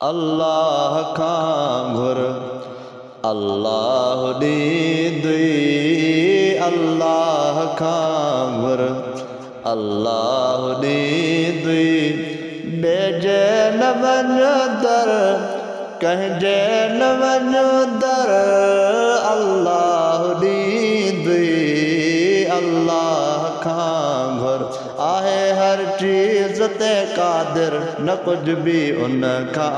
अल्लाह खां घुर अल्लाह दी दुई अल्लाह खां घुर अल्लाह दी दुई बेजे न वञ दर कंहिंजे न वञ दर अल्लाह दी दुई अल्लाह खां घुर आहे हर चीज़ ते कादिर न कुछ भी उन खां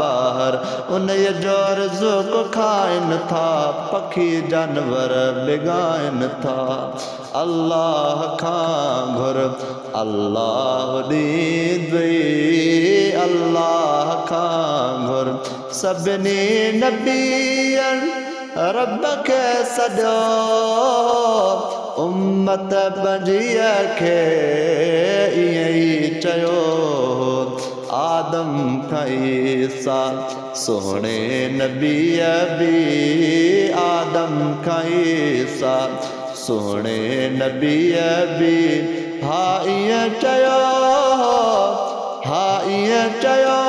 ॿाहिर उन जो रिज़्क़ खाइनि था पखी जानवर बिगाइनि था अल्लाह खां घुर अल्लाह दी दुई अल्लाह खां घुर सभिनी नबियनि रब खे सॾियो उम्मत पंजीअ खे ईअं ई चयो आदम खां ईसा सोहणे नबीअ बि आदम खां ईसा सोहणे नबीअ बि हा ईअं चयो हा ईअं चयो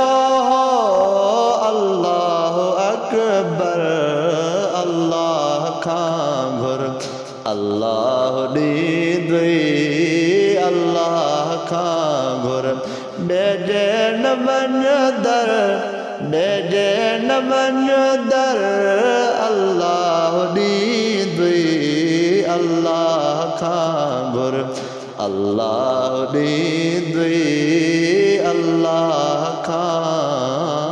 अल्लाह अकबर अल्लाह खां घुर अल्लाह दी दुई अल्लाह खां घुर ॾिजे न वञ दर ॾिजे न वञ दर अल्लाह दी दुई अल्लाह खां घुर अल्लाह दी दुई अल्लाह खां